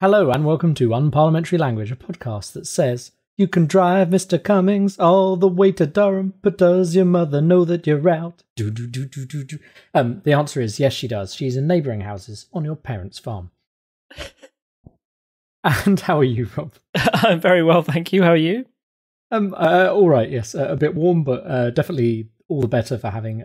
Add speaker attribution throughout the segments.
Speaker 1: Hello and welcome to Unparliamentary Language, a podcast that says, you can drive Mr. Cummings all the way to Durham, but does your mother know that you're out? The answer is yes, she does. She's in neighbouring houses on your parents' farm. And how are you, Rob?
Speaker 2: I'm very well, thank you. How are you?
Speaker 1: All right, yes. A bit warm, but definitely all the better for having,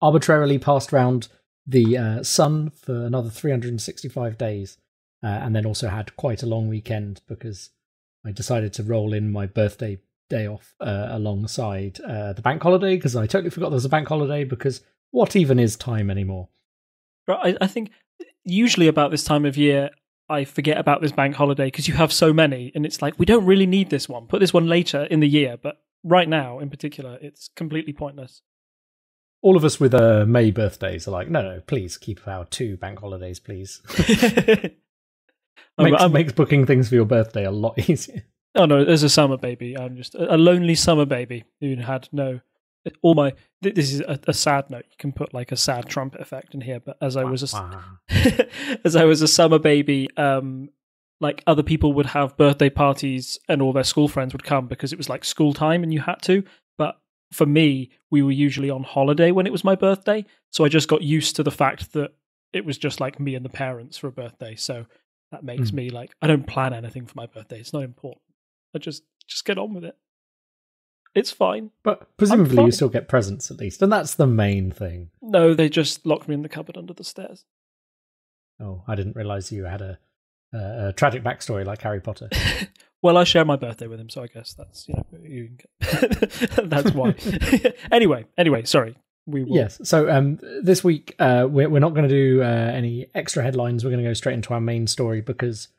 Speaker 1: arbitrarily passed round the sun for another 365 days. And then also had quite a long weekend because I decided to roll in my birthday day off alongside the bank holiday, because I totally forgot there was a bank holiday, because what even is time anymore?
Speaker 2: Right, I think usually about this time of year, I forget about this bank holiday because you have so many, and it's like, we don't really need this one. Put this one later in the year, but right now, in particular, it's completely pointless.
Speaker 1: All of us with May birthdays are like, no, please keep our 2 bank holidays, please. Makes booking things for your birthday a lot easier.
Speaker 2: Oh no, as a summer baby, I'm just a lonely summer baby who had no. This is a sad note. You can put like a sad trumpet effect in here. But as I was a summer baby, like other people would have birthday parties and all their school friends would come because it was like school time and you had to. But for me, we were usually on holiday when it was my birthday, so I just got used to the fact that it was just like me and the parents for a birthday. So that makes me like, I don't plan anything for my birthday. It's not important. I just get on with it. It's fine.
Speaker 1: But presumably you still get presents at least, and that's the main thing.
Speaker 2: No, they just locked me in the cupboard under the stairs.
Speaker 1: Oh, I didn't realise you had a tragic backstory like Harry Potter.
Speaker 2: Well, I share my birthday with him, so I guess that's, you can get that's why. Anyway, sorry. We will. Yes.
Speaker 1: So this week we're not going to do any extra headlines. We're going to go straight into our main story because,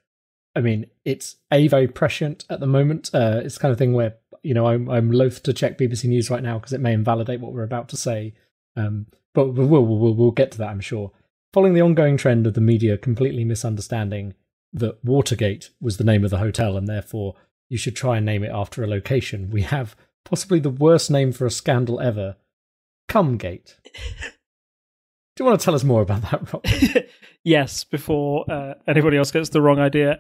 Speaker 1: I mean, it's very prescient at the moment. It's the kind of thing where I'm loath to check BBC News right now because it may invalidate what we're about to say. But we'll get to that, I'm sure. Following the ongoing trend of the media completely misunderstanding that Watergate was the name of the hotel and therefore you should try and name it after a location, we have possibly the worst name for a scandal ever. Cumgate. Do you want to tell us more about that, Rob?
Speaker 2: Yes, before anybody else gets the wrong idea.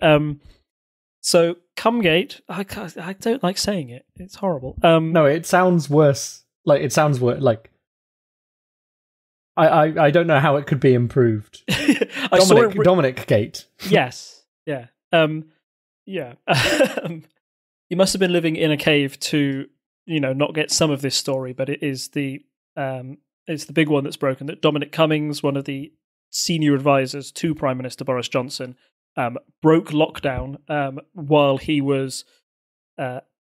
Speaker 2: So, Cumgate, I don't like saying it. It's horrible.
Speaker 1: No, it sounds worse. I don't know how it could be improved. Dominic Gate.
Speaker 2: Yes. Yeah. Yeah. You must have been living in a cave to, not get some of this story, but it is it's the big one that's broken, that Dominic Cummings, one of the senior advisors to Prime Minister Boris Johnson, broke lockdown while he was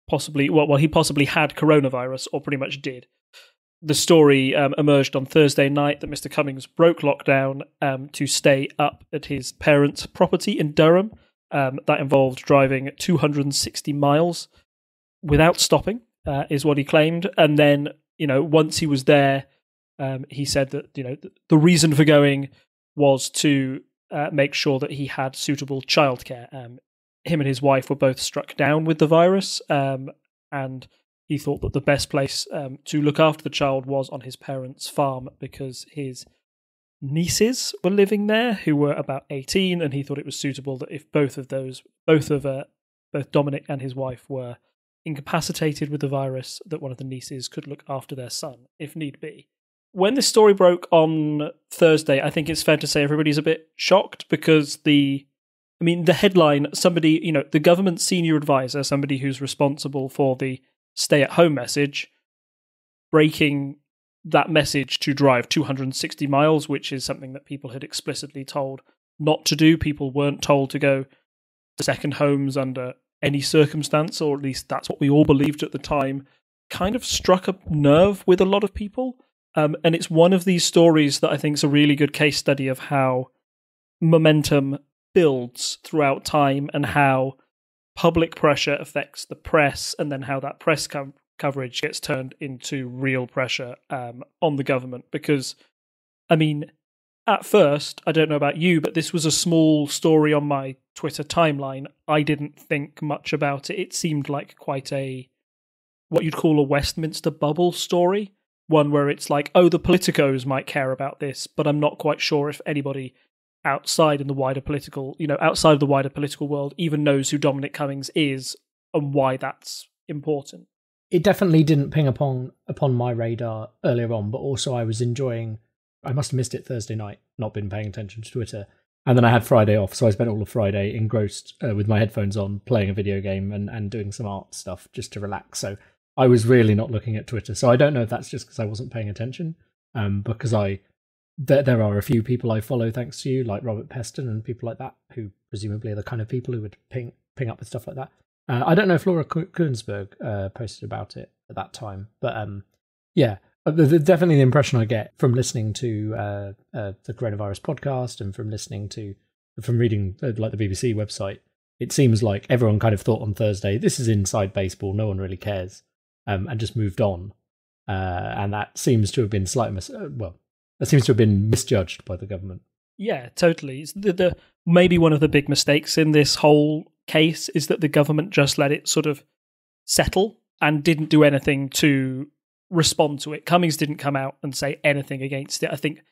Speaker 2: possibly had coronavirus, or pretty much did. The story emerged on Thursday night that Mr. Cummings broke lockdown to stay up at his parents' property in Durham. That involved driving 260 miles without stopping, is what he claimed. And then, once he was there, he said that, the reason for going was to make sure that he had suitable childcare. Him and his wife were both struck down with the virus, and he thought that the best place to look after the child was on his parents' farm because his nieces were living there who were about 18, and he thought it was suitable that if both Dominic and his wife were incapacitated with the virus, that one of the nieces could look after their son if need be. When this story broke on Thursday, I think it's fair to say everybody's a bit shocked because the headline, somebody, the government senior advisor, somebody who's responsible for the stay-at-home message, breaking that message to drive 260 miles, which is something that people had explicitly told not to do. People weren't told to go to second homes under any circumstance, or at least that's what we all believed at the time, kind of struck a nerve with a lot of people. And it's one of these stories that I think is a really good case study of how momentum builds throughout time and how public pressure affects the press, and then how that press coverage gets turned into real pressure on the government. Because, at first, I don't know about you, but this was a small story on my Twitter timeline. I didn't think much about it. It seemed like quite what you'd call a Westminster bubble story. One where it's like, oh, the politicos might care about this, but I'm not quite sure if anybody outside of the wider political world even knows who Dominic Cummings is and why that's important.
Speaker 1: It definitely didn't ping upon my radar earlier on, but also I was enjoying. I must have missed it Thursday night, not been paying attention to Twitter, and then I had Friday off, so I spent all of Friday engrossed with my headphones on, playing a video game and doing some art stuff just to relax. So I was really not looking at Twitter. So I don't know if that's just because I wasn't paying attention, because there are a few people I follow thanks to you, like Robert Peston and people like that, who presumably are the kind of people who would ping up with stuff like that. I don't know if Laura Kuhnsberg posted about it at that time, but yeah, definitely the impression I get from listening to the coronavirus podcast and from reading like the BBC website, it seems like everyone kind of thought on Thursday, this is inside baseball, no one really cares, and just moved on, and that seems to have been misjudged by the government.
Speaker 2: Yeah, totally. It's the maybe one of the big mistakes in this whole case is that the government just let it sort of settle and didn't do anything to respond to it. Cummings didn't come out and say anything against it. I think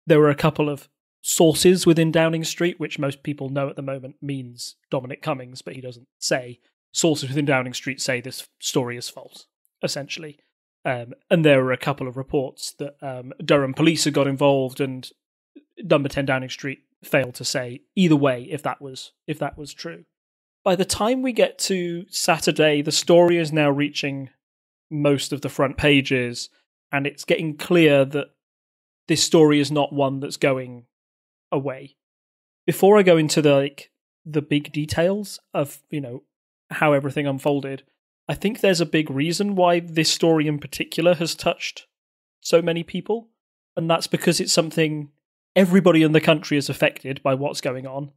Speaker 2: there were a couple of sources within Downing Street, which most people know at the moment means Dominic Cummings, but he doesn't say. Sources within Downing Street say this story is false, essentially. And there were a couple of reports that Durham police had got involved, and Number 10 Downing Street failed to say either way if that was true. By the time we get to Saturday, the story is now reaching most of the front pages, and it's getting clear that this story is not one that's going away. Before I go into the big details of, how everything unfolded, I think there's a big reason why this story in particular has touched so many people, and that's because it's something everybody in the country is affected by what's going on,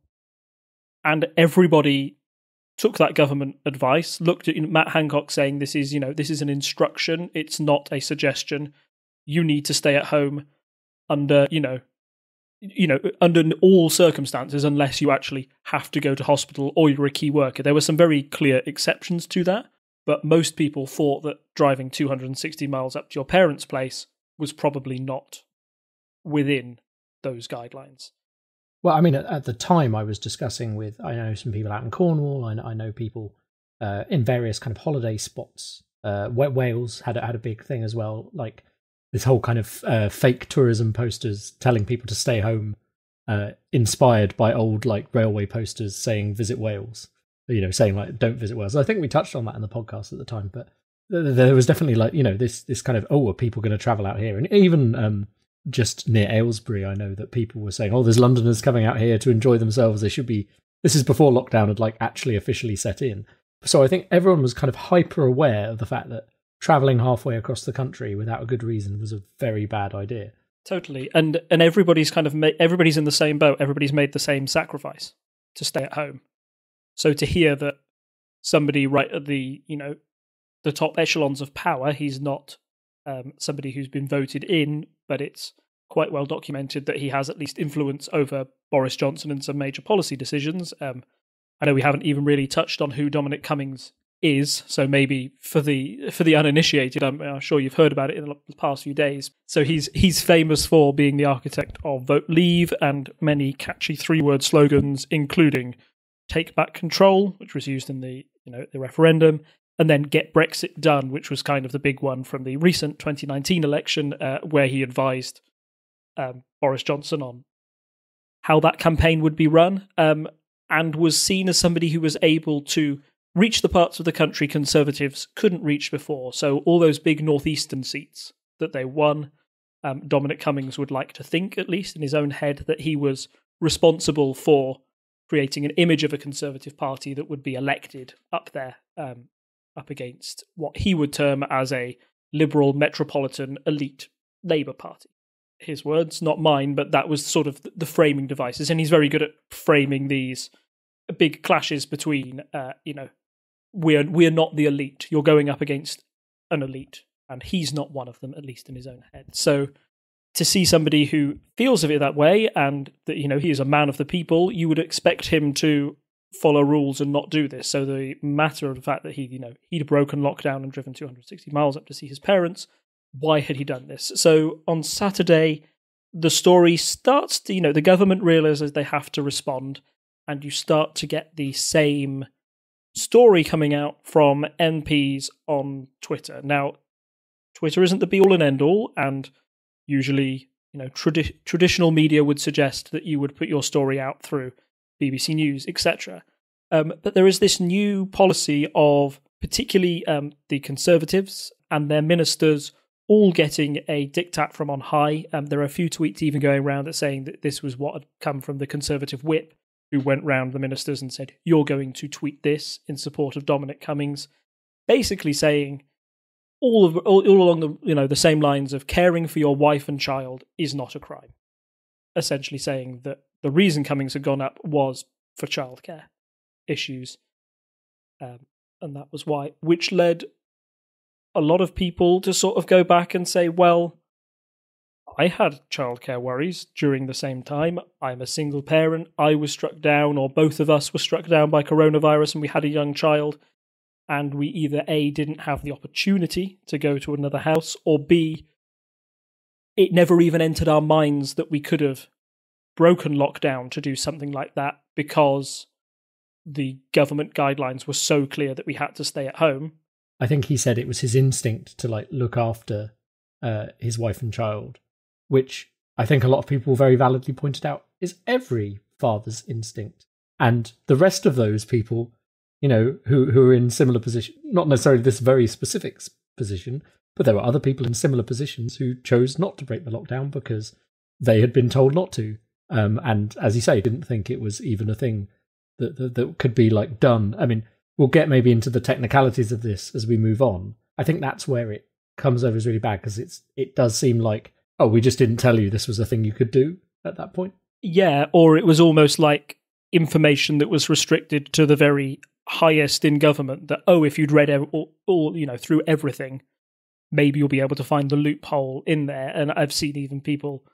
Speaker 2: and everybody took that government advice, looked at Matt Hancock saying this is an instruction, it's not a suggestion. You need to stay at home under under all circumstances unless you actually have to go to hospital or you're a key worker. There were some very clear exceptions to that, but most people thought that driving 260 miles up to your parents' place was probably not within those guidelines.
Speaker 1: Well, I mean, at the time I was discussing with, I know some people out in Cornwall, I know people in various kind of holiday spots. Wales had a big thing as well, like this whole kind of fake tourism posters telling people to stay home, inspired by old like railway posters saying visit Wales, saying like don't visit Wales. I think we touched on that in the podcast at the time, but there was definitely like, this kind of, are people going to travel out here? And even just near Aylesbury, I know that people were saying, there's Londoners coming out here to enjoy themselves. They should be. This is before lockdown had like actually officially set in. So I think everyone was kind of hyper aware of the fact that traveling halfway across the country without a good reason was a very bad idea.
Speaker 2: Totally, and everybody's kind of everybody's in the same boat. Everybody's made the same sacrifice to stay at home. So to hear that somebody right at the the top echelons of power, he's not somebody who's been voted in, but it's quite well documented that he has at least influence over Boris Johnson and some major policy decisions. I know we haven't even really touched on who Dominic Cummings is, so maybe for the uninitiated, I'm sure you've heard about it in the past few days. So he's famous for being the architect of Vote Leave and many catchy 3-word slogans, including "Take Back Control," which was used in the referendum, and then "Get Brexit Done," which was kind of the big one from the recent 2019 election, where he advised Boris Johnson on how that campaign would be run, and was seen as somebody who was able to reach the parts of the country Conservatives couldn't reach before. So all those big northeastern seats that they won, Dominic Cummings would like to think, at least in his own head, that he was responsible for creating an image of a Conservative Party that would be elected up there, up against what he would term as a liberal metropolitan elite Labour Party. His words, not mine, but that was sort of the framing devices. And he's very good at framing these big clashes between, we're not the elite. You're going up against an elite, and he's not one of them, at least in his own head. So to see somebody who feels of it that way, and that, he is a man of the people, you would expect him to follow rules and not do this. So the matter of the fact that he'd broken lockdown and driven 260 miles up to see his parents, why had he done this? So on Saturday, the story starts to, the government realizes they have to respond, and you start to get the same story coming out from MPs on Twitter. Now, Twitter isn't the be-all and end-all, and usually, traditional media would suggest that you would put your story out through BBC News, etc. But there is this new policy of particularly the Conservatives and their ministers all getting a diktat from on high. There are a few tweets even going around that saying that this was what had come from the Conservative whip, who went round the ministers and said, "You're going to tweet this in support of Dominic Cummings," basically saying all along the same lines of caring for your wife and child is not a crime. Essentially saying that the reason Cummings had gone up was for childcare issues, and that was why, which led a lot of people to sort of go back and say, well, I had childcare worries during the same time. I'm a single parent. I was struck down, or both of us were struck down by coronavirus, and we had a young child, and we either A, didn't have the opportunity to go to another house, or B, it never even entered our minds that we could have broken lockdown to do something like that because the government guidelines were so clear that we had to stay at home.
Speaker 1: I think he said it was his instinct to look after his wife and child, which I think a lot of people very validly pointed out is every father's instinct. And the rest of those people, who are in similar position, not necessarily this very specific position, but there were other people in similar positions who chose not to break the lockdown because they had been told not to. And as you say, didn't think it was even a thing that could be done. I mean, we'll get maybe into the technicalities of this as we move on. I think that's where it comes over as really bad, because it does seem like, oh, we just didn't tell you this was a thing you could do at that point.
Speaker 2: Yeah, or it was almost like information that was restricted to the very highest in government, that, if you'd read all through everything, maybe you'll be able to find the loophole in there. And I've seen even people,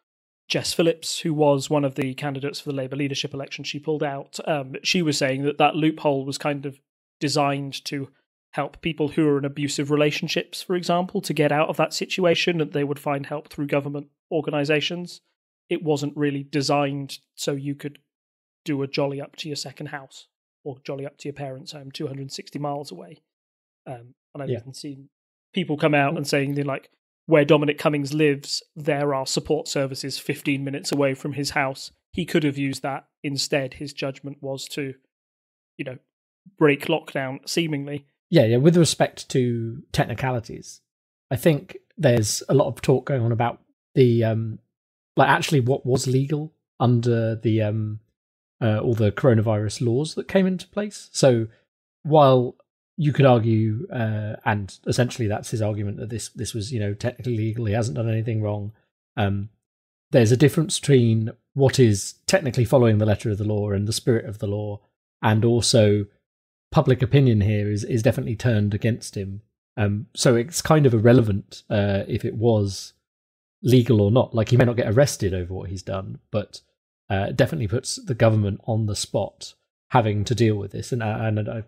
Speaker 2: Jess Phillips, who was one of the candidates for the Labour leadership election, she pulled out. She was saying that loophole was kind of designed to help people who are in abusive relationships, for example, to get out of that situation, and they would find help through government organisations. It wasn't really designed so you could do a jolly up to your second house or jolly up to your parents' home 260 miles away. And I've even seen people come out and saying, where Dominic Cummings lives, there are support services 15 minutes away from his house. He could have used that. Instead, his judgment was to, break lockdown, seemingly.
Speaker 1: Yeah. With respect to technicalities, I think there's a lot of talk going on about the actually what was legal under the all the coronavirus laws that came into place. So while you could argue, and essentially that's his argument, that this was technically legal, he hasn't done anything wrong. There's a difference between what is technically following the letter of the law and the spirit of the law, and also public opinion here is definitely turned against him. So it's kind of irrelevant if it was legal or not. He may not get arrested over what he's done, but definitely puts the government on the spot having to deal with this. And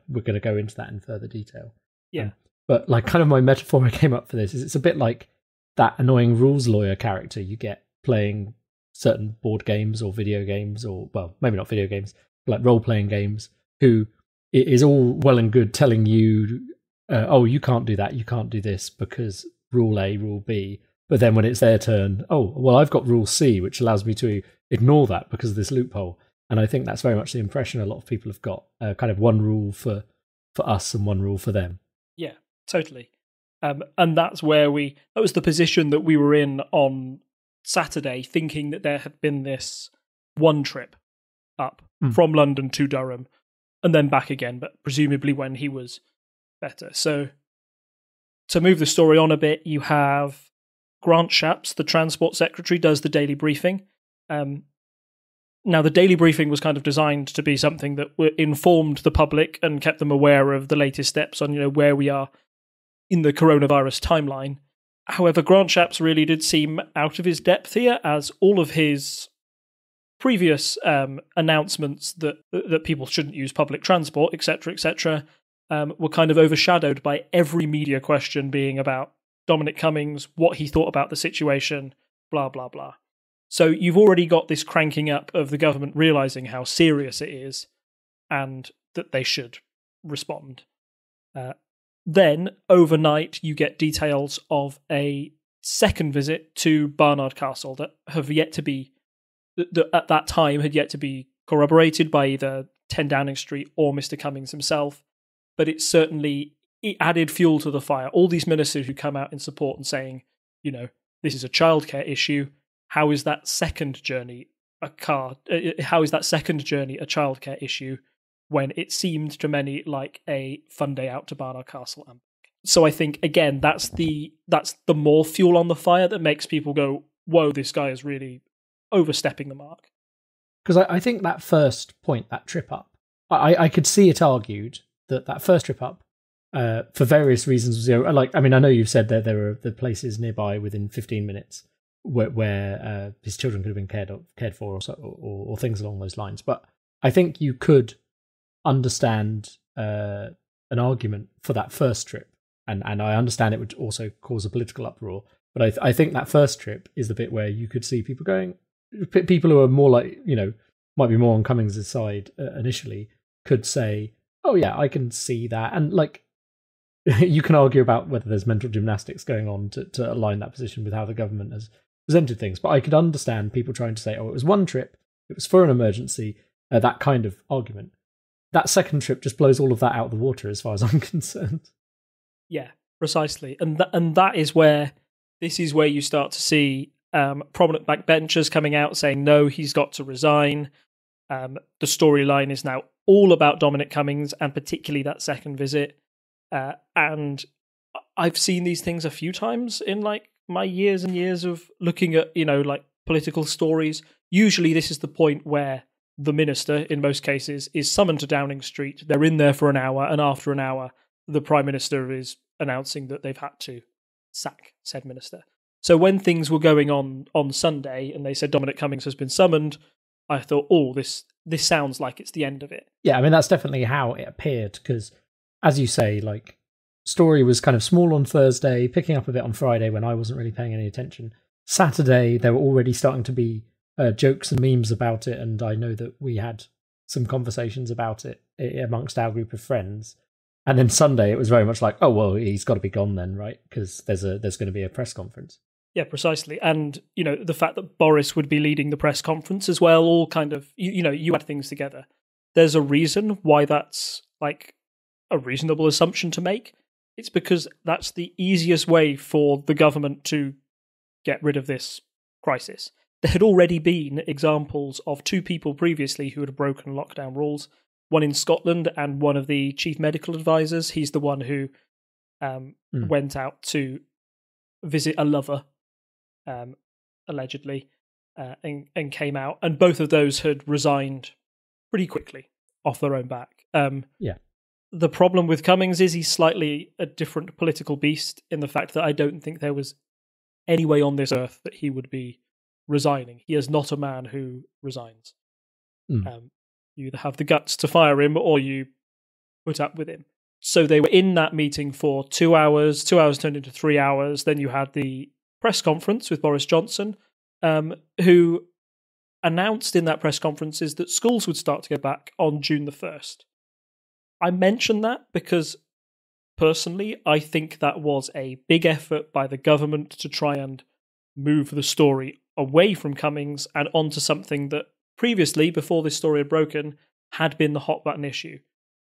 Speaker 1: we're going to go into that in further detail.
Speaker 2: Yeah.
Speaker 1: But kind of my metaphor I came up for this is it's a bit like that annoying rules lawyer character you get playing certain board games or video games, or, well, maybe not video games, like role-playing games, who it is all well and good telling you, you can't do that, you can't do this because rule A, rule B. But then when it's their turn, I've got rule C, which allows me to ignore that because of this loophole. And I think that's very much the impression a lot of people have got, kind of one rule for us and one rule for them.
Speaker 2: Yeah, totally. And that's where that was the position that we were in on Saturday, thinking that there had been this one trip up from London to Durham and then back again, but presumably when he was better. So to move the story on a bit, you have Grant Shapps, the Transport Secretary, does the daily briefing. Now, the daily briefing was kind of designed to be something that informed the public and kept them aware of the latest steps on, where we are in the coronavirus timeline. However, Grant Shapps really did seem out of his depth here, as all of his previous announcements that people shouldn't use public transport, etc., were kind of overshadowed by every media question being about Dominic Cummings, what he thought about the situation, blah, blah, blah. So you've already got this cranking up of the government realising how serious it is and that they should respond. Then, overnight, you get details of a second visit to Barnard Castle that have yet to be, that at that time had yet to be corroborated by either 10 Downing Street or Mr. Cummings himself. But it added fuel to the fire. All these ministers who come out in support and saying, this is a childcare issue. How is that second journey a childcare issue when it seemed to many like a fun day out to Barnard Castle and back? So I think, again, that's the more fuel on the fire that makes people go, whoa, this guy is really overstepping the mark.
Speaker 1: Because I think that first point, that trip up, I could see it argued that first trip up, for various reasons, I know you've said that there are the places nearby within 15 minutes where his children could have been cared for or things along those lines. But I think you could understand an argument for that first trip. And I understand it would also cause a political uproar. But I think that first trip is the bit where you could see people who are more like, might be more on Cummings' side initially, could say, oh yeah, I can see that. And you can argue about whether there's mental gymnastics going on to align that position with how the government has presented things. But I could understand people trying to say, oh, it was one trip, it was for an emergency, that kind of argument. That second trip just blows all of that out of the water as far as I'm concerned.
Speaker 2: Yeah, precisely. And this is where you start to see prominent backbenchers coming out saying, no, he's got to resign. The storyline is now all about Dominic Cummings and particularly that second visit. And I've seen these things a few times in my years and years of looking at, political stories. Usually this is the point where the minister, in most cases, is summoned to Downing Street. They're in there for an hour, and after an hour, the Prime Minister is announcing that they've had to sack said minister. So when things were going on Sunday and they said Dominic Cummings has been summoned, I thought, oh, this sounds like it's the end of it.
Speaker 1: Yeah, that's definitely how it appeared, because, as you say, story was kind of small on Thursday, picking up a bit on Friday when I wasn't really paying any attention. Saturday, there were already starting to be jokes and memes about it, and I know that we had some conversations about it amongst our group of friends. And then Sunday, it was very much like, oh, well, he's got to be gone then, right? Because there's going to be a press conference.
Speaker 2: Yeah, precisely. And, the fact that Boris would be leading the press conference as well, all kind of, you add things together. There's a reason why that's a reasonable assumption to make. It's because that's the easiest way for the government to get rid of this crisis. There had already been examples of two people previously who had broken lockdown rules, one in Scotland and one of the chief medical advisors. He's the one who went out to visit a lover, allegedly, and came out. And both of those had resigned pretty quickly off their own back.
Speaker 1: Yeah.
Speaker 2: The problem with Cummings is he's slightly a different political beast in the fact that I don't think there was any way on this earth that he would be resigning. He is not a man who resigns. You either have the guts to fire him or you put up with him. So they were in that meeting for 2 hours. 2 hours turned into 3 hours. Then you had the press conference with Boris Johnson, who announced in that press conference is that schools would start to go back on June the 1st. I mention that because, personally, I think that was a big effort by the government to try and move the story away from Cummings and onto something that previously, before this story had broken, had been the hot button issue.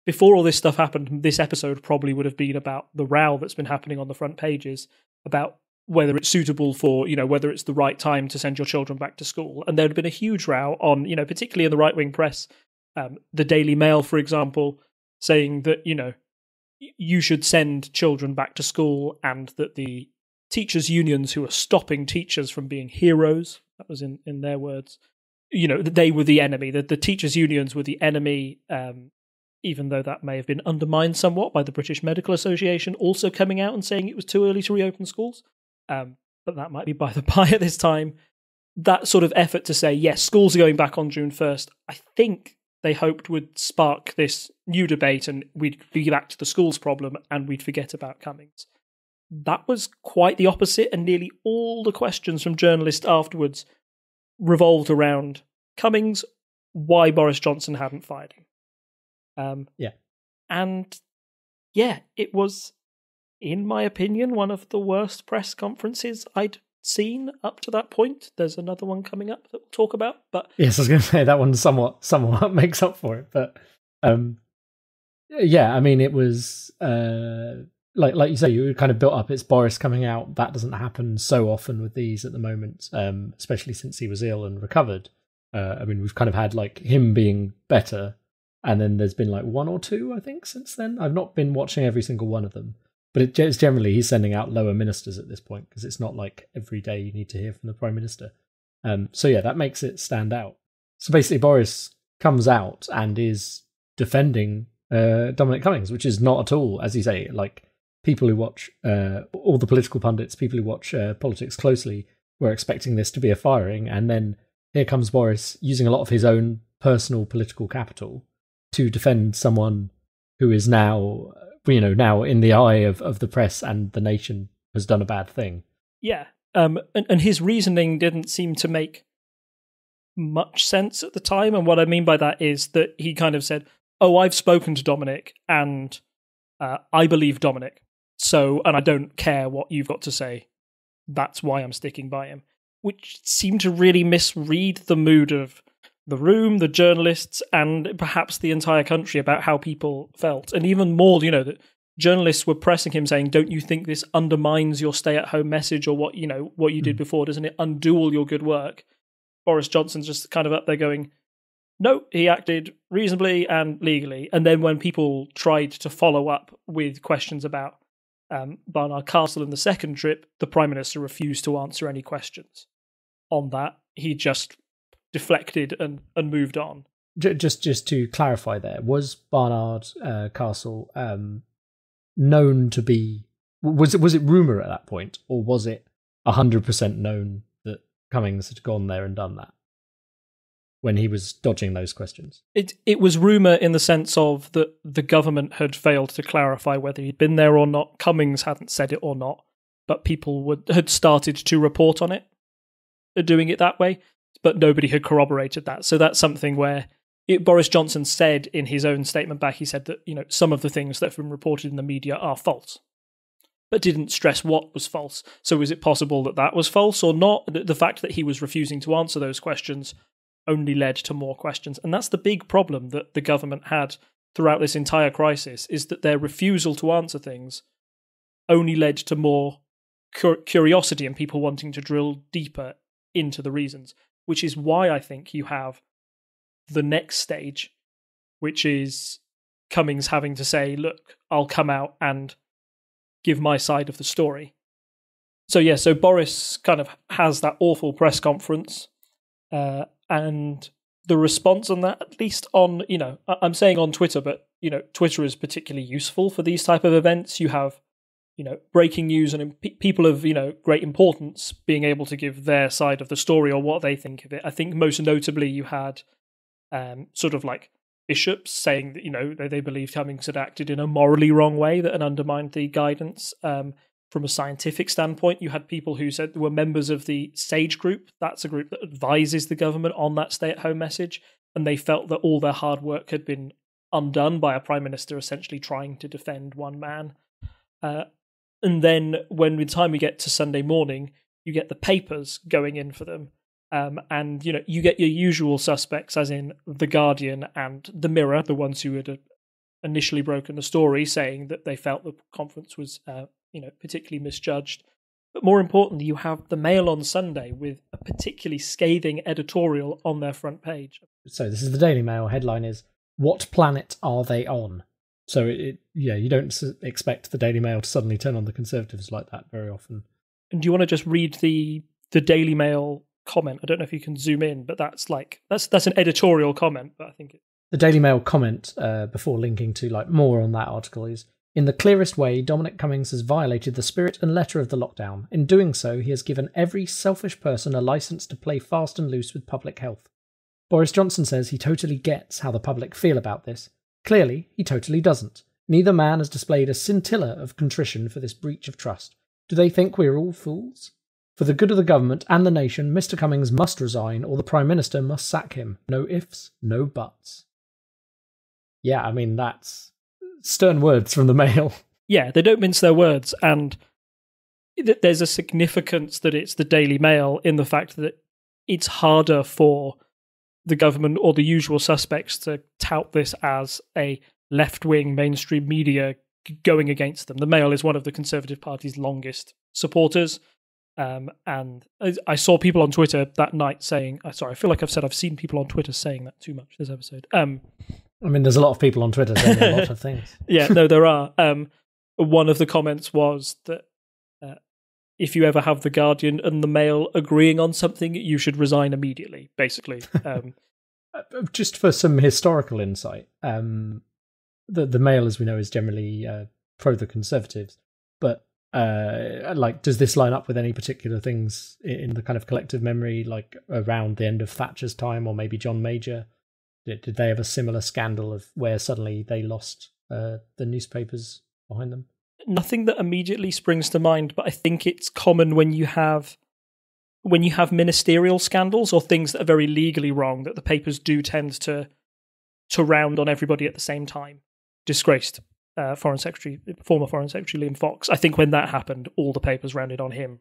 Speaker 2: Before all this stuff happened, this episode probably would have been about the row that's been happening on the front pages, about whether it's suitable for, whether it's the right time to send your children back to school. And there had been a huge row on, particularly in the right-wing press, the Daily Mail, for example, saying that, you should send children back to school and that the teachers' unions who are stopping teachers from being heroes, that was in their words, that they were the enemy, that the teachers' unions were the enemy, even though that may have been undermined somewhat by the British Medical Association also coming out and saying it was too early to reopen schools. But that might be by the by at this time. That sort of effort to say, yes, schools are going back on June 1st, I think they hoped would spark this new debate and we'd be back to the schools problem and we'd forget about Cummings. That was quite the opposite, and nearly all the questions from journalists afterwards revolved around Cummings, why Boris Johnson hadn't fired him. And yeah, it was, in my opinion, one of the worst press conferences I'd seen up to that point. There's another one coming up that we'll talk about, but
Speaker 1: yes, I was going to say that one somewhat makes up for it. But yeah, I mean, it was like you say, you kind of built up. It's Boris coming out. That doesn't happen so often with these at the moment, especially since he was ill and recovered. I mean, we've kind of had like him being better, and then there's been like one or two, I think, since then. I've not been watching every single one of them. But it's generally he's sending out lower ministers at this point, because it's not like every day you need to hear from the Prime Minister. So yeah, that makes it stand out. So basically Boris comes out and is defending Dominic Cummings, which is not at all, as you say, like people who watch, all the political pundits, people who watch politics closely were expecting this to be a firing. And then here comes Boris using a lot of his own personal political capital to defend someone who is now in the eye of the press and the nation has done a bad thing.
Speaker 2: Yeah. And his reasoning didn't seem to make much sense at the time. And what I mean by that is that he kind of said, oh, I've spoken to Dominic and I believe Dominic. And I don't care what you've got to say. That's why I'm sticking by him. Which seemed to really misread the mood of the room, the journalists, and perhaps the entire country about how people felt. And even more, that journalists were pressing him saying, don't you think this undermines your stay-at-home message or what you did before? Doesn't it undo all your good work? Boris Johnson's just kind of up there going, no, he acted reasonably and legally. And then when people tried to follow up with questions about Barnard Castle in the second trip, the Prime Minister refused to answer any questions on that. He just deflected and moved on.
Speaker 1: Just to clarify there, was Barnard Castle known to be... Was it rumour at that point, or was it 100% known that Cummings had gone there and done that when he was dodging those questions?
Speaker 2: It was rumour in the sense of that the government had failed to clarify whether he'd been there or not. Cummings hadn't said it or not, but people had started to report on it, doing it that way, but nobody had corroborated that. So that's something where Boris Johnson said in his own statement back, he said that some of the things that have been reported in the media are false, but didn't stress what was false. So is it possible that that was false or not? The fact that he was refusing to answer those questions only led to more questions. And that's the big problem that the government had throughout this entire crisis, is that their refusal to answer things only led to more curiosity and people wanting to drill deeper into the reasons, which is why I think you have the next stage, which is Cummings having to say, look, I'll come out and give my side of the story. So Boris kind of has that awful press conference, and the response on that, at least on, I'm saying on Twitter, but, Twitter is particularly useful for these type of events. You have, breaking news and people of, great importance being able to give their side of the story or what they think of it. I think most notably you had sort of like bishops saying that, they believed Cummings had acted in a morally wrong way that had undermined the guidance. From a scientific standpoint, you had people who said they were members of the SAGE group. That's a group that advises the government on that stay-at-home message, and they felt that all their hard work had been undone by a prime minister essentially trying to defend one man. And then when by the time we get to Sunday morning, you get the papers going in for them. And, you get your usual suspects, as in The Guardian and The Mirror, the ones who had initially broken the story, saying that they felt the conference was, particularly misjudged. But more importantly, you have the Mail on Sunday with a particularly scathing editorial on their front page.
Speaker 1: So this is the Daily Mail. Headline is, "What planet are they on?" So you don't expect the Daily Mail to suddenly turn on the Conservatives like that very often.
Speaker 2: And do you want to just read the Daily Mail comment? I don't know if you can zoom in, but that's an editorial comment. But I think
Speaker 1: the Daily Mail comment before linking to more on that article is, "In the clearest way, Dominic Cummings has violated the spirit and letter of the lockdown. In doing so, he has given every selfish person a license to play fast and loose with public health. Boris Johnson says he totally gets how the public feel about this. Clearly, he totally doesn't. Neither man has displayed a scintilla of contrition for this breach of trust. Do they think we're all fools?" For the good of the government and the nation, Mr. Cummings must resign or the Prime Minister must sack him. No ifs, no buts. Yeah, I mean, that's stern words from the Mail.
Speaker 2: Yeah, they don't mince their words, and there's a significance that it's the Daily Mail in the fact that it's harder for the government or the usual suspects to tout this as a left-wing mainstream media going against them. The Mail is one of the Conservative Party's longest supporters, and I saw people on Twitter that night saying, sorry, I feel like I've seen people on Twitter saying that too much this episode.
Speaker 1: I mean, there's a lot of people on Twitter saying a lot of things.
Speaker 2: Yeah, no, there are. One of the comments was that if you ever have The Guardian and the Mail agreeing on something, you should resign immediately, basically.
Speaker 1: Just for some historical insight, the Mail, as we know, is generally pro the Conservatives, but does this line up with any particular things in the kind of collective memory, like around the end of Thatcher's time or maybe John Major? Did they have a similar scandal of where suddenly they lost the newspapers behind them?
Speaker 2: Nothing that immediately springs to mind, but I think it's common when you have ministerial scandals or things that are very legally wrong that the papers do tend to round on everybody at the same time. Disgraced former Foreign Secretary Liam Fox. I think when that happened, all the papers rounded on him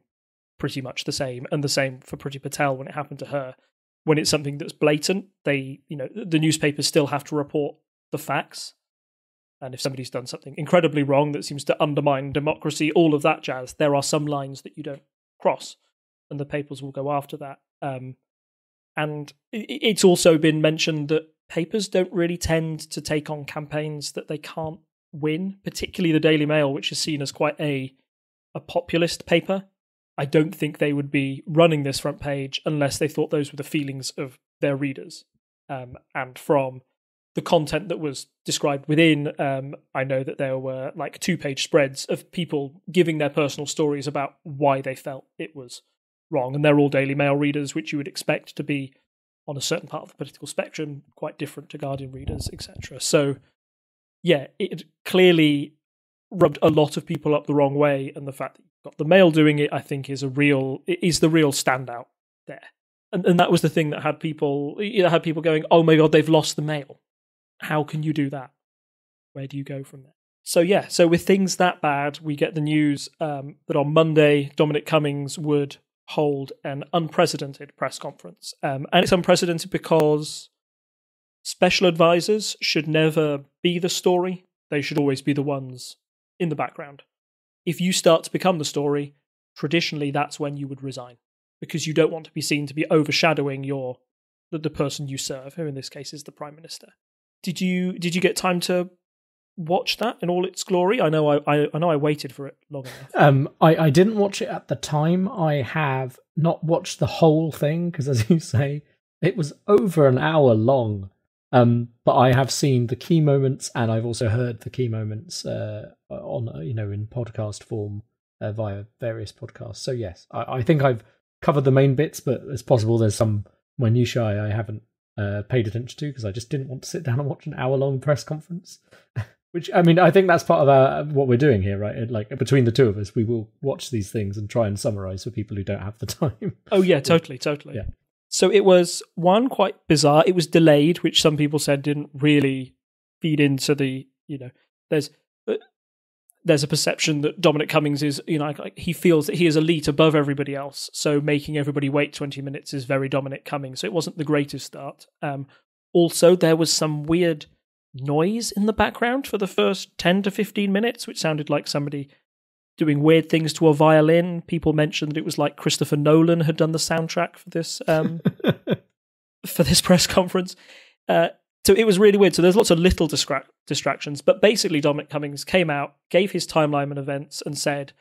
Speaker 2: pretty much the same, and the same for Priti Patel when it happened to her. When it's something that's blatant, the newspapers still have to report the facts. And if somebody's done something incredibly wrong that seems to undermine democracy, all of that jazz, there are some lines that you don't cross, and the papers will go after that. And it's also been mentioned that papers don't really tend to take on campaigns that they can't win, particularly the Daily Mail, which is seen as quite a populist paper. I don't think they would be running this front page unless they thought those were the feelings of their readers. And from the content that was described within, I know that there were like 2-page spreads of people giving their personal stories about why they felt it was wrong. And they're all Daily Mail readers, which you would expect to be on a certain part of the political spectrum, quite different to Guardian readers, etc. So, yeah, it clearly rubbed a lot of people up the wrong way. And the fact that you've got the Mail doing it, I think, is the real standout there. And that was the thing that had people going, oh my God, they've lost the Mail. How can you do that? Where do you go from there? So yeah, so with things that bad, we get the news that on Monday, Dominic Cummings would hold an unprecedented press conference. And it's unprecedented because special advisors should never be the story. They should always be the ones in the background. If you start to become the story, traditionally that's when you would resign, because you don't want to be seen to be overshadowing the person you serve, who in this case is the Prime Minister. Did you get time to watch that in all its glory? I know I waited for it long enough.
Speaker 1: I didn't watch it at the time. I have not watched the whole thing because, as you say, it was over an hour long. But I have seen the key moments, and I've also heard the key moments on in podcast form via various podcasts. So yes, I think I've covered the main bits, but it's possible there's some minutiae I haven't paid attention to because I just didn't want to sit down and watch an hour-long press conference. Which, I mean, I think that's part of what we're doing here, right? Like, between the two of us, we will watch these things and try and summarize for people who don't have the time.
Speaker 2: Oh, yeah, totally.
Speaker 1: Yeah.
Speaker 2: So it was, one, quite bizarre. It was delayed, which some people said didn't really feed into the, there's a perception that Dominic Cummings is, like he feels that he is elite above everybody else. So making everybody wait 20 minutes is very Dominic Cummings. So it wasn't the greatest start. Also, there was some weird noise in the background for the first 10 to 15 minutes, which sounded like somebody doing weird things to a violin. People mentioned that it was like Christopher Nolan had done the soundtrack for this for this press conference. So it was really weird. So there's lots of little distractions, but basically Dominic Cummings came out, gave his timeline and events, and said,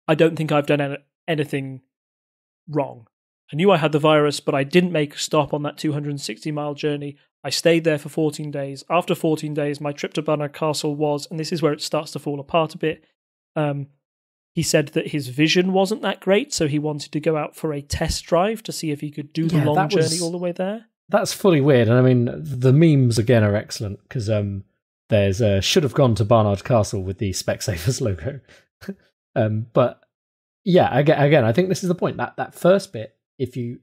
Speaker 2: I don't think I've done anything wrong. I knew I had the virus, but I didn't make a stop on that 260-mile journey. I stayed there for 14 days. After 14 days, my trip to Barnard Castle was, and this is where it starts to fall apart a bit, he said that his vision wasn't that great, so he wanted to go out for a test drive to see if he could do the long journey all the way there.
Speaker 1: That's fully weird. And I mean, the memes again are excellent because there's should have gone to Barnard Castle with the Specsavers logo. But yeah, again, I think this is the point. That first bit, if you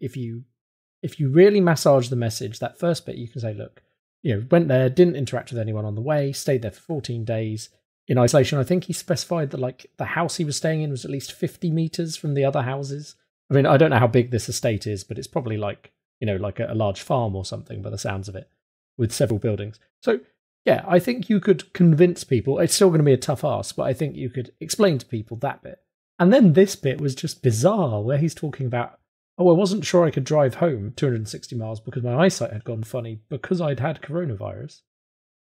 Speaker 1: really massage the message, that first bit, you can say, look, went there, didn't interact with anyone on the way, stayed there for 14 days in isolation. I think he specified that like the house he was staying in was at least 50 meters from the other houses. I mean, I don't know how big this estate is, but it's probably like, like a large farm or something by the sounds of it, with several buildings. So yeah, I think you could convince people. It's still going to be a tough ask, but I think you could explain to people that bit. And then this bit was just bizarre, where he's talking about, I wasn't sure I could drive home 260 miles because my eyesight had gone funny because I'd had coronavirus,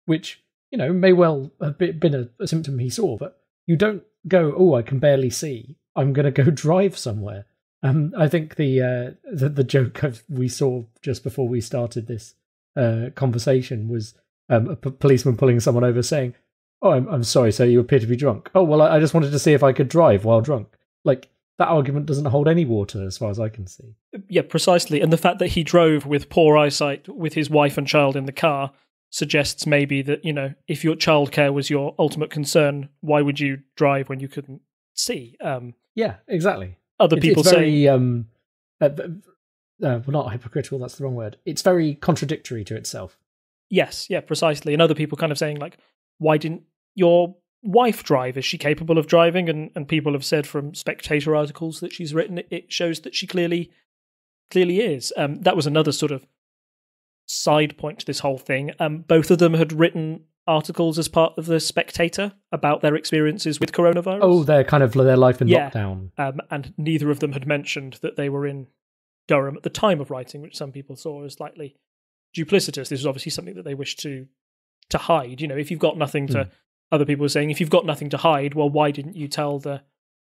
Speaker 1: which, may well have been a symptom he saw, but you don't go, I can barely see, I'm going to go drive somewhere. I think the joke we saw just before we started this conversation was a policeman pulling someone over saying, I'm sorry, sir, you appear to be drunk. Oh, well, I just wanted to see if I could drive while drunk. Like, that argument doesn't hold any water as far as I can see.
Speaker 2: Yeah, precisely. And the fact that he drove with poor eyesight with his wife and child in the car suggests maybe that, if your childcare was your ultimate concern, why would you drive when you couldn't see?
Speaker 1: Yeah, exactly.
Speaker 2: Other people say...
Speaker 1: well, not hypocritical, that's the wrong word. It's very contradictory to itself.
Speaker 2: Yes, yeah, precisely. And other people kind of saying, like, why didn't your wife drive? Is she capable of driving? And people have said from Spectator articles that she's written, it shows that she clearly is. That was another sort of side point to this whole thing. Both of them had written articles as part of the Spectator about their experiences with coronavirus.
Speaker 1: Oh, their life in lockdown.
Speaker 2: And neither of them had mentioned that they were in Durham at the time of writing, which some people saw as slightly duplicitous. This is obviously something that they wished to hide. If you've got nothing to... Other people were saying, if you've got nothing to hide, well, why didn't you tell the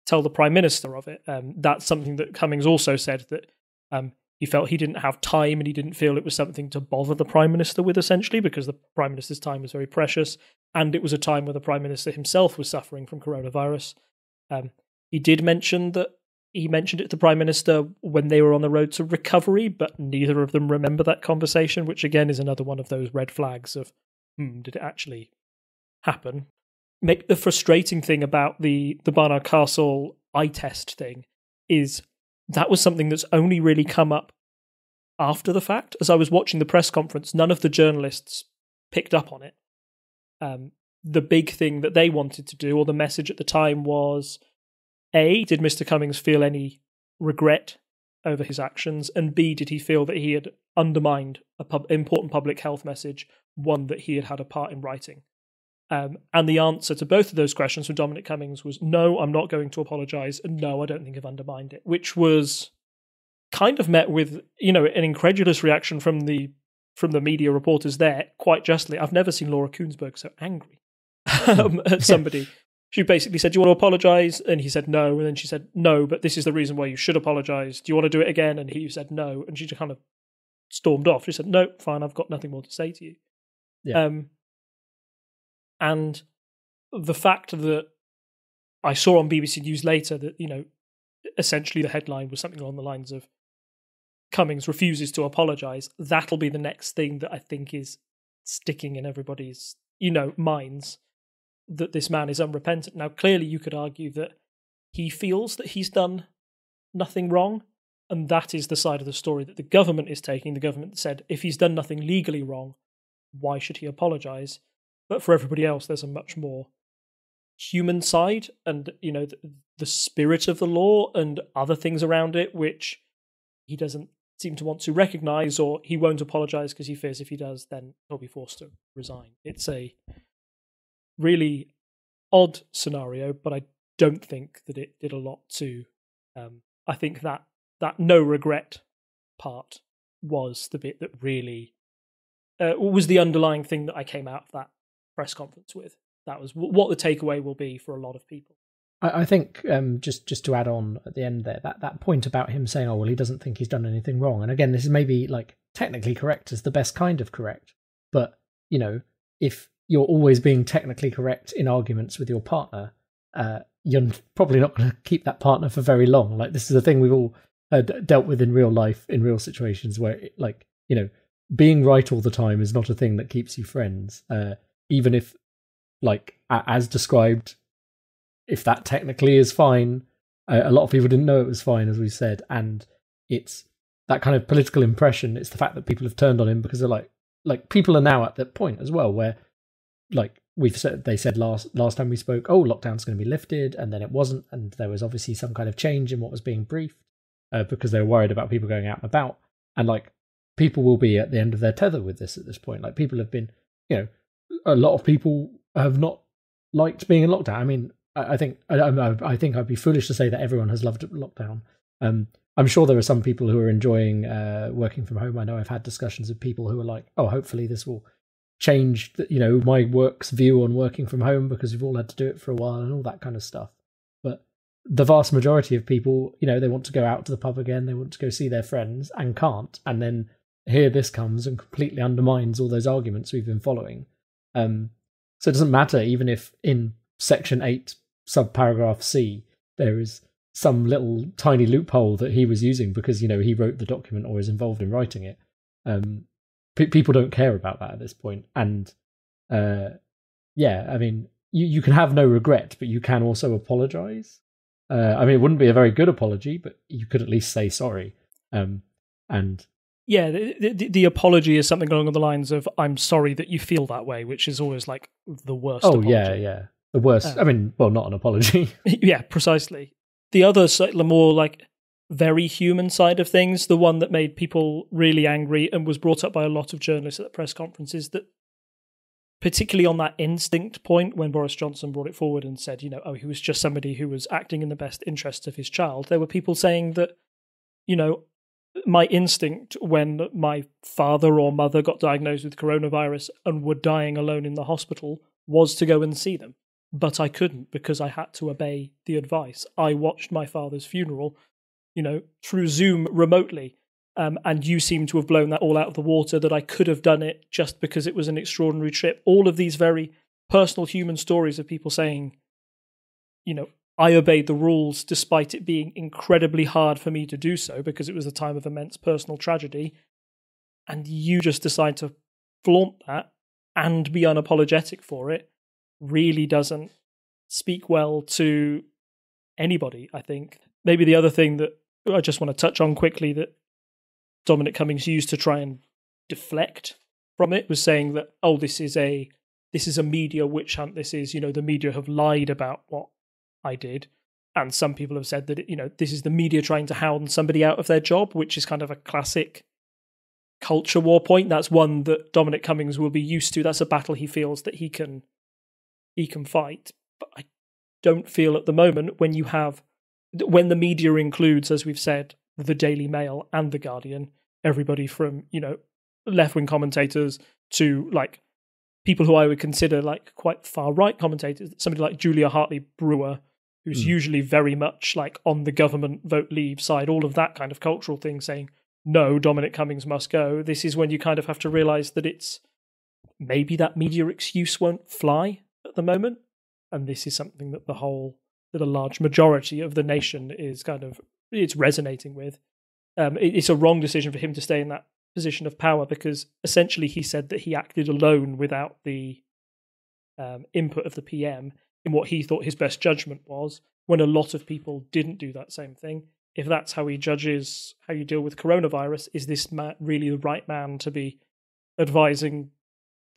Speaker 2: Prime Minister of it? That's something that Cummings also said, that he felt he didn't have time and he didn't feel it was something to bother the Prime Minister with, essentially, because the Prime Minister's time was very precious, and it was a time where the Prime Minister himself was suffering from coronavirus. He did mention that he mentioned it to the Prime Minister when they were on the road to recovery, but neither of them remember that conversation, which again is another one of those red flags of, did it actually happen? The frustrating thing about the Barnard Castle eye test thing is that was something that's only really come up after the fact. As I was watching the press conference, none of the journalists picked up on it. The big thing that they wanted to do, or the message at the time, was A, did Mr. Cummings feel any regret over his actions? And B, did he feel that he had undermined an important public health message, one that he had had a part in writing? And the answer to both of those questions from Dominic Cummings was, no, I'm not going to apologise, and no, I don't think I've undermined it, which was kind of met with, an incredulous reaction from the media reporters there, quite justly. I've never seen Laura Kuenssberg so angry at somebody. She basically said, do you want to apologise? And he said no, and then she said, no, but this is the reason why you should apologise. Do you want to do it again? And he said no, and she just kind of stormed off. She said, no, fine, I've got nothing more to say to you.
Speaker 1: Yeah.
Speaker 2: And the fact that I saw on BBC News later that, essentially the headline was something along the lines of Cummings refuses to apologise, that'll be the next thing that I think is sticking in everybody's, minds, that this man is unrepentant. Now, clearly you could argue that he feels that he's done nothing wrong, and that is the side of the story that the government is taking. The government said, if he's done nothing legally wrong, why should he apologise? But for everybody else, there's a much more human side and, the spirit of the law and other things around it, which he doesn't seem to want to recognise, or he won't apologise because he fears if he does, then he'll be forced to resign. It's a really odd scenario, but I don't think that it did a lot to... I think that no regret part was the bit that really was the underlying thing that I came out of that press conference with. That was what the takeaway will be for a lot of people.
Speaker 1: I think just to add on at the end there, that point about him saying, oh, well, he doesn't think he's done anything wrong. And again, this is maybe like technically correct as the best kind of correct. But, if you're always being technically correct in arguments with your partner, you're probably not going to keep that partner for very long. Like, this is a thing we've all dealt with in real life, in real situations where, being right all the time is not a thing that keeps you friends. Even if, as described, if that technically is fine, A lot of people didn't know it was fine, as we said, and it's that kind of political impression. It's the fact that people have turned on him because they're like people are now at that point as well where, like they said last time we spoke, oh, lockdown's going to be lifted, and then it wasn't, and there was obviously some kind of change in what was being briefed because they were worried about people going out and about, and like people will be at the end of their tether with this at this point. Like people have been, a lot of people have not liked being in lockdown. I mean, I think I'd be foolish to say that everyone has loved lockdown. I'm sure there are some people who are enjoying working from home. I know I've had discussions with people who are like, oh, hopefully this will change, my work's view on working from home because we've all had to do it for a while and all that kind of stuff. But the vast majority of people, they want to go out to the pub again. They want to go see their friends and can't. And then here this comes and completely undermines all those arguments we've been following. So it doesn't matter, even if in Section 8, subparagraph C, there is some little tiny loophole that he was using because, he wrote the document or is involved in writing it. People don't care about that at this point. And, I mean, you can have no regret, but you can also apologize. I mean, it wouldn't be a very good apology, but you could at least say sorry. And
Speaker 2: yeah, the apology is something along the lines of "I'm sorry that you feel that way," which is always like the worst.
Speaker 1: Oh,
Speaker 2: apology.
Speaker 1: yeah, the worst. I mean, well, not an apology.
Speaker 2: Yeah, precisely. The other, the more like very human side of things, the one that made people really angry and was brought up by a lot of journalists at the press conferences, that particularly on that instinct point when Boris Johnson brought it forward and said, oh, he was just somebody who was acting in the best interests of his child. There were people saying that, my instinct when my father or mother got diagnosed with coronavirus and were dying alone in the hospital was to go and see them. But I couldn't because I had to obey the advice. I watched my father's funeral, through Zoom remotely. And you seem to have blown that all out of the water, that I could have done it just because it was an extraordinary trip. All of these very personal human stories of people saying, I obeyed the rules despite it being incredibly hard for me to do so because it was a time of immense personal tragedy. And you just decide to flaunt that and be unapologetic for it really doesn't speak well to anybody, I think. Maybe the other thing that I just want to touch on quickly that Dominic Cummings used to try and deflect from it was saying that, oh, this is a media witch hunt. This is, the media have lied about what I did. And some people have said that, this is the media trying to hound somebody out of their job, which is kind of a classic culture war point. That's one that Dominic Cummings will be used to. That's a battle he feels that he can fight. But I don't feel at the moment when the media includes, as we've said, the Daily Mail and the Guardian, everybody from, left-wing commentators to like people who I would consider like quite far-right commentators, somebody like Julia Hartley-Brewer, who's usually very much like on the government vote leave side, all of that kind of cultural thing, saying, no, Dominic Cummings must go. This is when you kind of have to realise that it's maybe that media excuse won't fly at the moment. And this is something that a large majority of the nation is it's resonating with. It's a wrong decision for him to stay in that position of power because essentially he said that he acted alone without the input of the PM in what he thought his best judgment was, when a lot of people didn't do that same thing. If that's how he judges how you deal with coronavirus, is this really the right man to be advising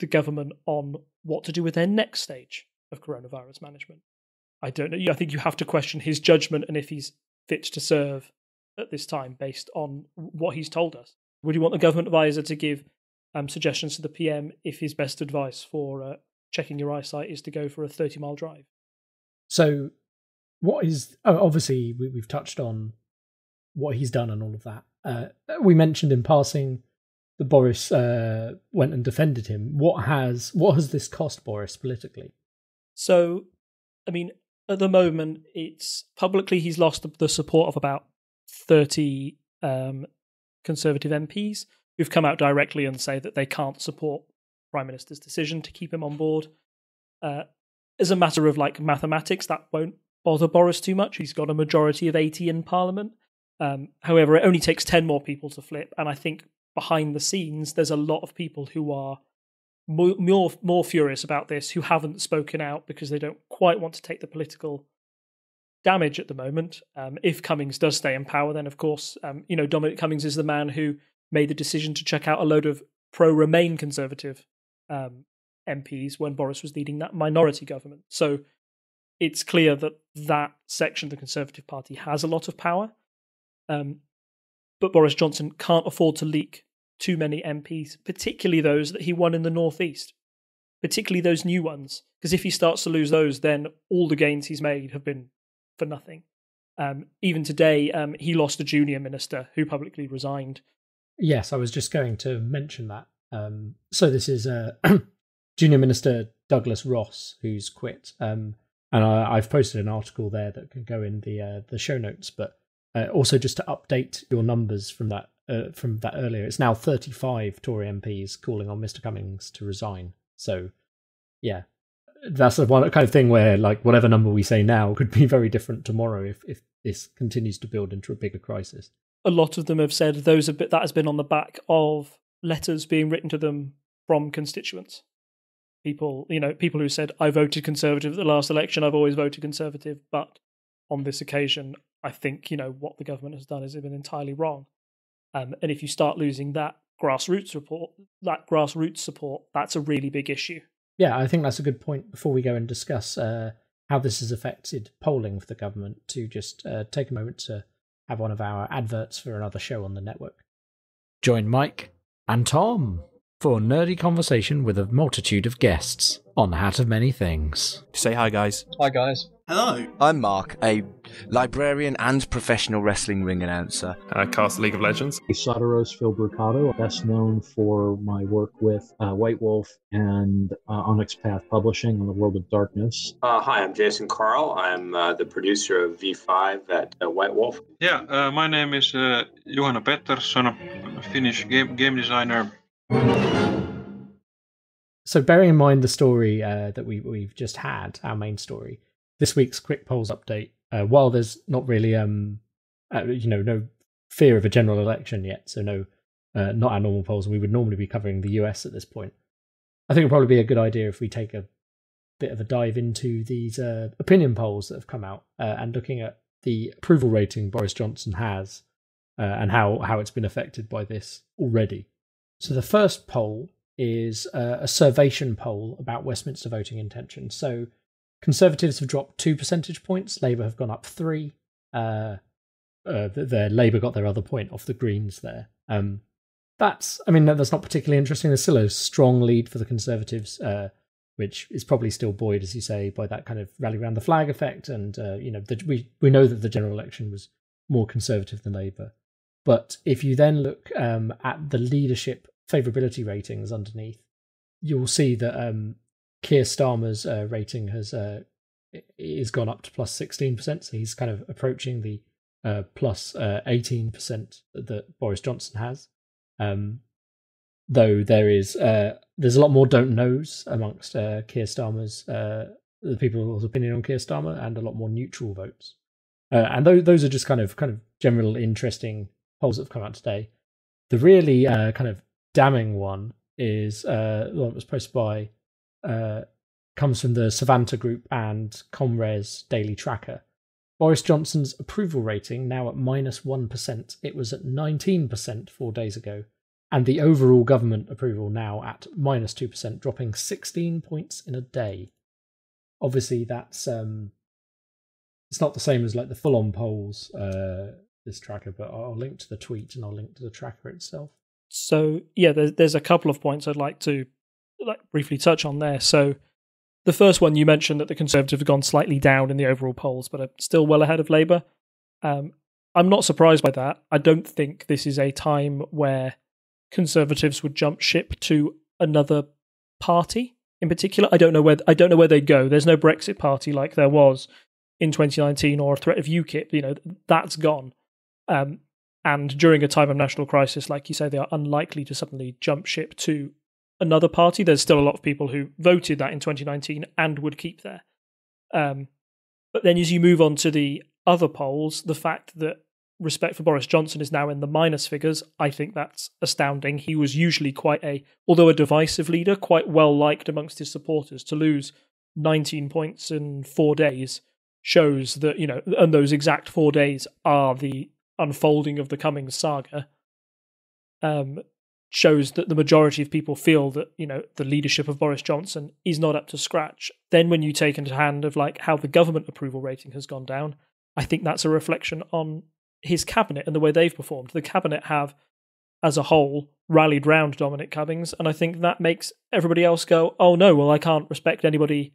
Speaker 2: the government on what to do with their next stage of coronavirus management? I don't know. I think you have to question his judgment and if he's fit to serve at this time based on what he's told us. Would you want the government advisor to give suggestions to the PM if his best advice for checking your eyesight is to go for a 30-mile drive?
Speaker 1: So obviously we've touched on what he's done and all of that. We mentioned in passing that Boris went and defended him. What has this cost Boris politically?
Speaker 2: So, I mean, at the moment, it's publicly he's lost the support of about 30 Conservative MPs who've come out directly and say that they can't support Prime Minister's decision to keep him on board. As a matter of like mathematics, that won't bother Boris too much. He's got a majority of 80 in Parliament. However, it only takes 10 more people to flip, and I think behind the scenes there's a lot of people who are more furious about this, who haven't spoken out because they don't quite want to take the political damage at the moment. If Cummings does stay in power, then of course, Dominic Cummings is the man who made the decision to check out a load of pro-Remain Conservative MPs when Boris was leading that minority government. So it's clear that that section of the Conservative Party has a lot of power. But Boris Johnson can't afford to leak too many MPs, particularly those that he won in the northeast, particularly those new ones. Because if he starts to lose those, then all the gains he's made have been for nothing. Even today, he lost a junior minister who publicly resigned.
Speaker 1: Yes, I was just going to mention that. So this is Junior Minister Douglas Ross, who's quit. And I've posted an article there that can go in the show notes. But also just to update your numbers from that earlier, it's now 35 Tory MPs calling on Mr. Cummings to resign. So, yeah, that's the one kind of thing where, like, whatever number we say now could be very different tomorrow if this continues to build into a bigger crisis.
Speaker 2: A lot of them have said that has been on the back of letters being written to them from constituents. People who said, I voted Conservative at the last election, I've always voted Conservative, but on this occasion, I think, what the government has done has been entirely wrong. And if you start losing that grassroots support, that's a really big issue.
Speaker 1: Yeah, I think that's a good point before we go and discuss how this has affected polling for the government, to just take a moment to have one of our adverts for another show on the network.
Speaker 3: Join Mike and Tom for nerdy conversation with a multitude of guests on Hat of Many Things.
Speaker 4: Say hi, guys.
Speaker 5: Hi, guys.
Speaker 6: Hello.
Speaker 4: I'm Mark, a librarian and professional wrestling ring announcer.
Speaker 7: I cast League of Legends.
Speaker 5: Soteros Filbricato, best known for my work with White Wolf and Onyx Path Publishing on the World of Darkness.
Speaker 8: Hi, I'm Jason Carl. I'm the producer of V5 at White Wolf.
Speaker 9: Yeah, my name is Johanna Pettersson. I'm a Finnish game designer.
Speaker 1: So bearing in mind the story that we've just had, our main story, this week's quick polls update, while there's not really no fear of a general election yet, so not our normal polls, and we would normally be covering the US at this point, I think it'll probably be a good idea if we take a bit of a dive into these opinion polls that have come out and looking at the approval rating Boris Johnson has and how it's been affected by this already. So the first poll is a Survation poll about Westminster voting intention. So Conservatives have dropped 2 percentage points, Labour have gone up 3. Labour got their other point off the Greens there. That's not particularly interesting. There's still a strong lead for the Conservatives, which is probably still buoyed, as you say, by that kind of rally around the flag effect. And we know that the general election was more Conservative than Labour. But if you then look at the leadership favourability ratings underneath, you'll see that Keir Starmer's rating has gone up to plus 16%, so he's kind of approaching the plus 18% that Boris Johnson has. Though there's a lot more don't knows amongst Keir Starmer's the people's opinion on Keir Starmer, and a lot more neutral votes. And those are just kind of general interesting polls that have come out today. The really kind of damning one is the one that was posted by comes from the Savanta group and Comres Daily Tracker. Boris Johnson's approval rating now at minus 1%. It was at 19% 4 days ago. And the overall government approval now at minus 2%, dropping 16 points in a day. Obviously, that's it's not the same as like the full-on polls, this tracker, but I'll link to the tweet and I'll link to the tracker itself.
Speaker 2: So, yeah, there's a couple of points I'd like to briefly touch on there. So, the first one, you mentioned that the Conservatives have gone slightly down in the overall polls, but are still well ahead of Labour. I'm not surprised by that. I don't think this is a time where Conservatives would jump ship to another party in particular. I don't know where they go. There's no Brexit party like there was in 2019 or a threat of UKIP. That's gone. And during a time of national crisis, like you say, they are unlikely to suddenly jump ship to another party. There's still a lot of people who voted that in 2019 and would keep there. But then as you move on to the other polls, the fact that respect for Boris Johnson is now in the minus figures, I think that's astounding. He was usually although a divisive leader, quite well liked amongst his supporters. To lose 19 points in 4 days shows that, and those exact 4 days are the unfolding of the Cummings saga, shows that the majority of people feel that, the leadership of Boris Johnson is not up to scratch. Then when you take into hand of like how the government approval rating has gone down, I think that's a reflection on his cabinet and the way they've performed. The cabinet have, as a whole, rallied round Dominic Cummings, and I think that makes everybody else go, oh no, well, I can't respect anybody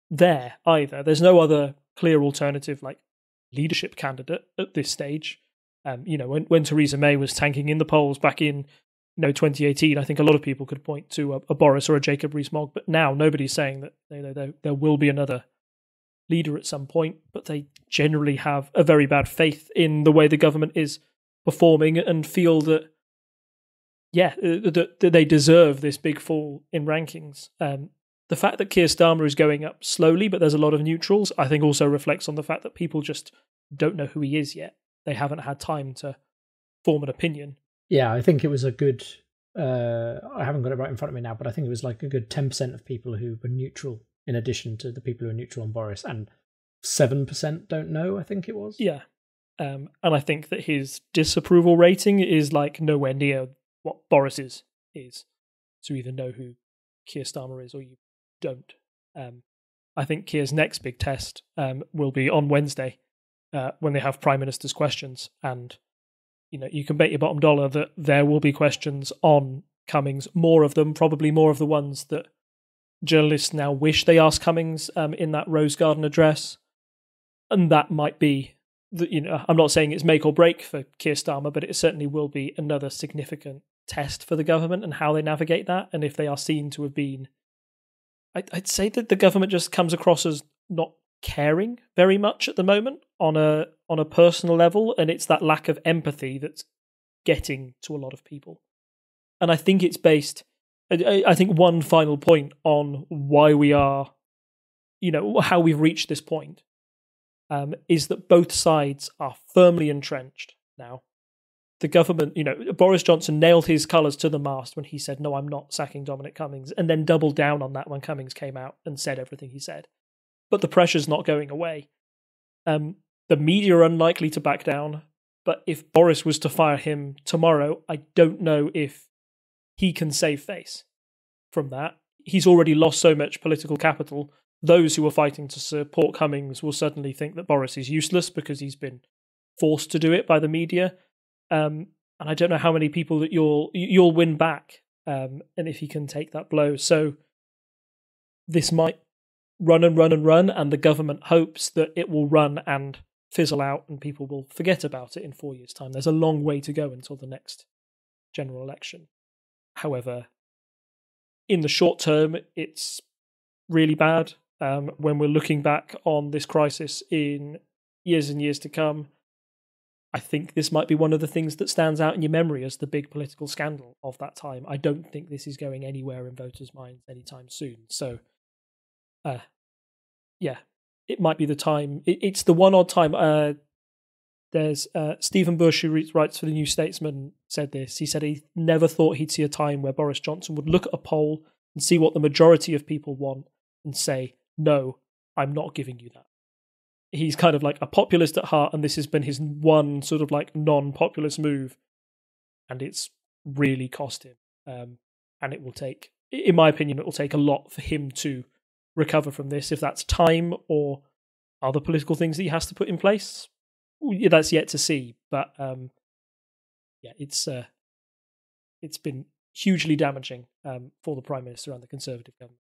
Speaker 2: there either. There's no other clear alternative like leadership candidate at this stage. When Theresa May was tanking in the polls back in 2018, I think a lot of people could point to a Boris or a Jacob Rees-Mogg, but now nobody's saying that there will be another leader at some point, but they generally have a very bad faith in the way the government is performing and feel that, that they deserve this big fall in rankings. The fact that Keir Starmer is going up slowly, but there's a lot of neutrals, I think also reflects on the fact that people just don't know who he is yet. They haven't had time to form an opinion.
Speaker 1: Yeah, I think it was a good... I haven't got it right in front of me now, but I think it was like a good 10% of people who were neutral, in addition to the people who are neutral on Boris, and 7% don't know, I think it was.
Speaker 2: Yeah. And I think that his disapproval rating is like nowhere near what Boris's is, to either know who Keir Starmer is or you don't. I think Keir's next big test will be on Wednesday when they have Prime Minister's questions, and you can bet your bottom dollar that there will be questions on Cummings, more of them, probably more of the ones that journalists now wish they asked Cummings in that Rose Garden address, and that might be, I'm not saying it's make or break for Keir Starmer, but it certainly will be another significant test for the government and how they navigate that, and if they are seen to have been... I'd say that the government just comes across as not caring very much at the moment on a personal level, and it's that lack of empathy that's getting to a lot of people. And I think it's based... I think one final point on why we are, how we've reached this point, is that both sides are firmly entrenched now. The government, Boris Johnson nailed his colours to the mast when he said, no, I'm not sacking Dominic Cummings, and then doubled down on that when Cummings came out and said everything he said. But the pressure's not going away. The media are unlikely to back down, but if Boris was to fire him tomorrow, I don't know if he can save face from that. He's already lost so much political capital. Those who are fighting to support Cummings will certainly think that Boris is useless because he's been forced to do it by the media. And I don't know how many people that you'll win back, and if he can take that blow. So this might run, and the government hopes that it will run and fizzle out and people will forget about it in 4 years' time. There's a long way to go until the next general election. However, in the short term, it's really bad. When we're looking back on this crisis in years and years to come, I think this might be one of the things that stands out in your memory as the big political scandal of that time. I don't think this is going anywhere in voters' minds anytime soon. So, it might be the time. It's the one odd time. There's Stephen Bush, who writes for the New Statesman, said this. He said he never thought he'd see a time where Boris Johnson would look at a poll and see what the majority of people want and say, no, I'm not giving you that. He's kind of like a populist at heart, and this has been his one sort of like non-populist move, and it's really cost him. And it will take, in my opinion, it will take a lot for him to recover from this. If that's time or other political things that he has to put in place, that's yet to see. But it's been hugely damaging for the Prime Minister and the Conservative government.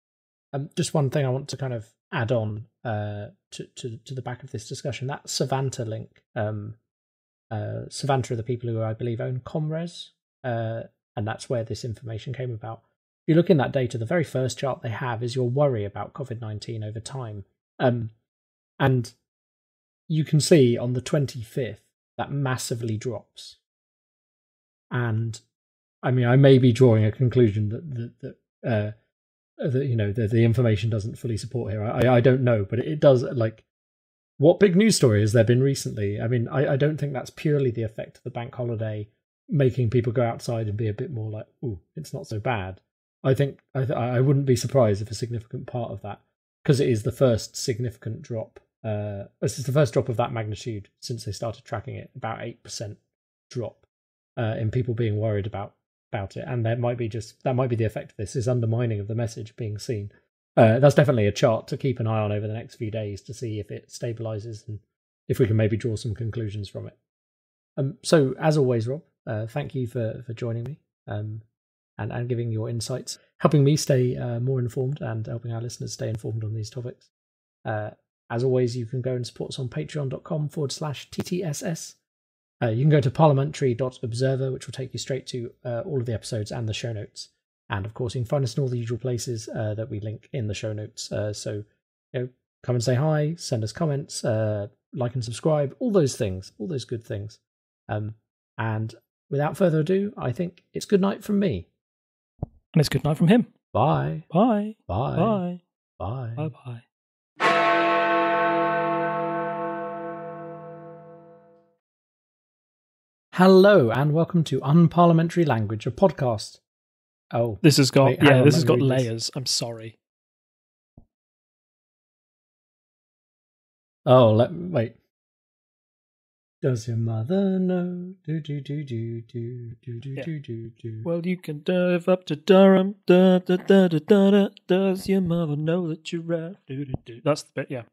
Speaker 1: Just one thing I want to kind of add on to the back of this discussion, that Savanta link. Savanta are the people who I believe own Comres, and that's where this information came about. If you look in that data, the very first chart they have is your worry about COVID-19 over time. And you can see on the 25th that massively drops. And I mean, I may be drawing a conclusion that the information doesn't fully support here. I don't know, but it does. Like, what big news story has there been recently? I mean, I don't think that's purely the effect of the bank holiday making people go outside and be a bit more like, ooh, it's not so bad. I think I wouldn't be surprised if a significant part of that, because it is the first significant drop This is the first drop of that magnitude since they started tracking it. About 8% drop in people being worried about it, and that might be the effect of this, is undermining of the message being seen. That's definitely a chart to keep an eye on over the next few days to see if it stabilizes and if we can maybe draw some conclusions from it. So as always, Rob, thank you for joining me and giving your insights, helping me stay more informed and helping our listeners stay informed on these topics. As always, you can go and support us on patreon.com/TTSS. You can go to parliamentary.observer, which will take you straight to all of the episodes and the show notes. And of course, you can find us in all the usual places that we link in the show notes. So, come and say hi, send us comments, like and subscribe, all those things, all those good things. And without further ado, I think it's good night from me.
Speaker 2: And it's good night from him.
Speaker 1: Bye.
Speaker 2: Bye.
Speaker 1: Bye.
Speaker 2: Bye.
Speaker 1: Bye.
Speaker 2: Bye. Bye.
Speaker 1: Hello and welcome to Unparliamentary Language, a podcast. Oh,
Speaker 2: this has got this has got
Speaker 1: read this.
Speaker 2: layers. I'm sorry.
Speaker 1: Oh, wait. Does your mother know? Do do do do do do do do do do.
Speaker 2: Well, you can drive up to Durham. Da da da da da da. Does your mother know that you're right? Do do do. That's the bit. Yeah.